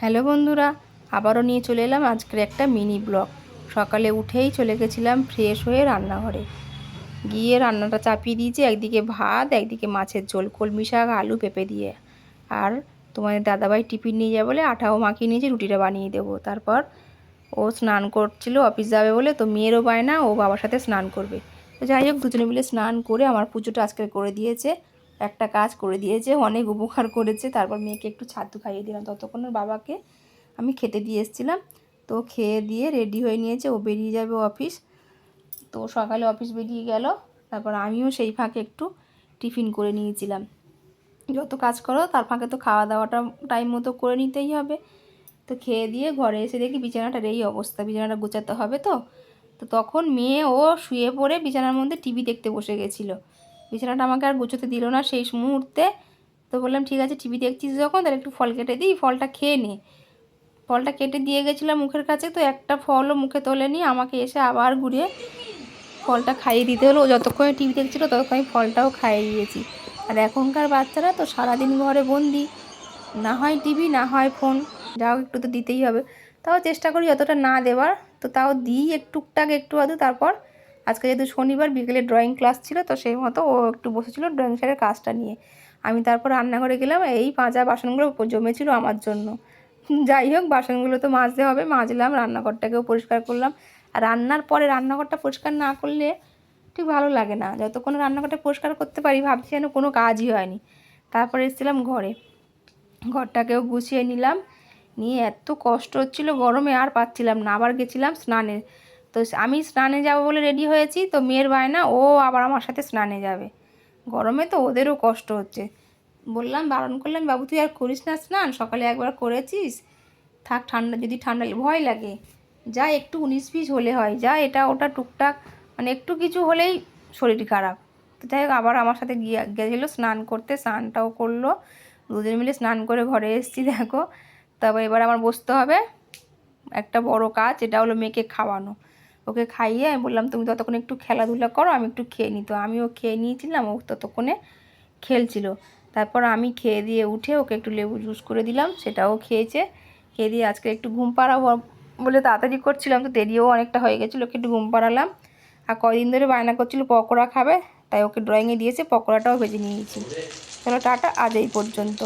Hello বন্ধুরা, আবারও নিয়ে চলে এলাম আজকের একটা মিনি ব্লগ। সকালে উঠেই চলে গেছিলাম ফ্রেশ হয়ে রান্নাঘরে, গিয়ে রান্নাটা চাপিয়ে দিয়েছি। একদিকে ভাত, একদিকে মাছের ঝোল, কলমি শাক, আলু পেঁপে দিয়ে। আর তোমাদের দাদাভাই টিফিন নিয়ে যাবে বলে আটাও মাখিয়ে নিয়েছি, রুটিটা বানিয়ে দেবো। তারপর ও স্নান করছিল, অফিস যাবে বলে, তো মেয়েরও বায়না ও বাবার সাথে স্নান করবে। তো যাই হোক, দুজনে মিলে স্নান করে আমার পুজোটা আজকে করে দিয়েছে। একটা কাজ করে দিয়েছে, অনেক উপকার করেছে। তারপর মেয়েকে একটু ছাতু খাইয়ে দিলাম, ততক্ষণ ওর বাবাকে আমি খেতে দিয়ে এসেছিলাম। তো খেয়ে দিয়ে রেডি হয়ে নিয়েছে, ও বেরিয়ে যাবে অফিস। তো সকালে অফিস বেরিয়ে গেল। তারপর আমিও সেই ফাঁকে একটু টিফিন করে নিয়েছিলাম। যত কাজ করো তার ফাঁকে তো খাওয়া দাওয়াটা টাইম মতো করে নিতেই হবে। তো খেয়ে দিয়ে ঘরে এসে দেখি বিছানাটার এই অবস্থা, বিছানাটা গোছাতে হবে। তো তো তখন মেয়ে ও শুয়ে পড়ে বিছানার মধ্যে টিভি দেখতে বসে গেছিলো। বিছানাটা আমাকে আর গোছাতে দিল না সেই মুহূর্তে। তো বললাম ঠিক আছে, টিভি দেখছিস যখন তাহলে একটু ফল কেটে দিই, ফলটা খেয়ে নে। ফলটা কেটে দিয়ে গেছিলাম মুখের কাছে, তো একটা ফলও মুখে তোলেনি। আমাকে এসে আবার ঘুরিয়ে ফলটা খাইয়ে দিতে হলো। ও যতক্ষণে টিভি দেখছিলো ততক্ষণ আমি ফলটাও খাইয়ে দিয়েছি। আর এখনকার বাচ্চারা তো সারাদিন ঘরে বন্দি, না হয় টিভি না হয় ফোন, যাও একটু তো দিতেই হবে। তাও চেষ্টা করি যতটা না দেওয়ার, তো তাও দিই একটু টুকটাক একটু আধটু। তারপর আজকে যেহেতু শনিবার বিকেলে ড্রয়িং ক্লাস ছিল, তো সেই মতো ও একটু বসেছিল ড্রয়িং স্যারের কাজটা নিয়ে। আমি তারপর রান্নাঘরে গেলাম, এই পাঁচা বাসনগুলো জমেছিল আমার জন্য। যাই হোক, বাসনগুলো তো মাজতে হবে, মাজলাম, রান্নাঘরটাকেও পরিষ্কার করলাম। আর রান্নার পরে রান্নাঘরটা পরিষ্কার না করলে ঠিক ভালো লাগে না। যতক্ষণ রান্নাঘরটা পরিষ্কার করতে পারি ভাবছি যেন কোনো কাজই হয়নি। তারপরে এসেছিলাম ঘরে, ঘরটাকেও গুছিয়ে নিলাম। নিয়ে এত কষ্ট হচ্ছিল গরমে, আর পাচ্ছিলাম না। আবার গেছিলাম স্নানে। তো আমি স্নানে যাব বলে রেডি হয়েছি, তো মেয়ের বায়না ও আবার আমার সাথে স্নানে যাবে। গরমে তো ওদেরও কষ্ট হচ্ছে। বললাম, বারণ করলাম, বাবু তুই আর করিস না স্নান, সকালে একবার করেছিস, থাক, ঠান্ডা যদি ঠান্ডা ভয় লাগে, যা একটু 19-20 হলে হয়, যা এটা ওটা টুকটাক, মানে একটু কিছু হলেই শরীর খারাপ। তো যাই হোক, আবার আমার সাথে গেছিলো স্নান করতে, স্নানটাও করলো। দুজন মিলে স্নান করে ঘরে এসেছি দেখো। তবে এবার আমার বসতে হবে একটা বড় কাজ, এটা হলো মেয়েকে খাওয়ানো। ওকে খাইয়ে আমি বললাম তুমি ততক্ষণ একটু খেলাধুলা করো, আমি একটু খেয়ে নিই। তো আমিও খেয়ে নিয়েছিলাম, ও ততক্ষণে খেলছিল। তারপর আমি খেয়ে দিয়ে উঠে ওকে একটু লেবু জুস করে দিলাম, সেটাও খেয়েছে। খেয়ে দিয়ে আজকে একটু ঘুম পাড়াবো বলে তাড়াতাড়ি করছিলাম, তো দেরিও অনেকটা হয়ে গেছিলো, ওকে একটু ঘুম পাড়ালাম। আর কয়দিন ধরে বায়না করছিল পকোড়া খাবে, তাই ওকে ড্রয়িংয়ে দিয়েছে, পকোড়াটাও ভেজে নিয়েছি। চলো টাটা, আজ এই পর্যন্ত।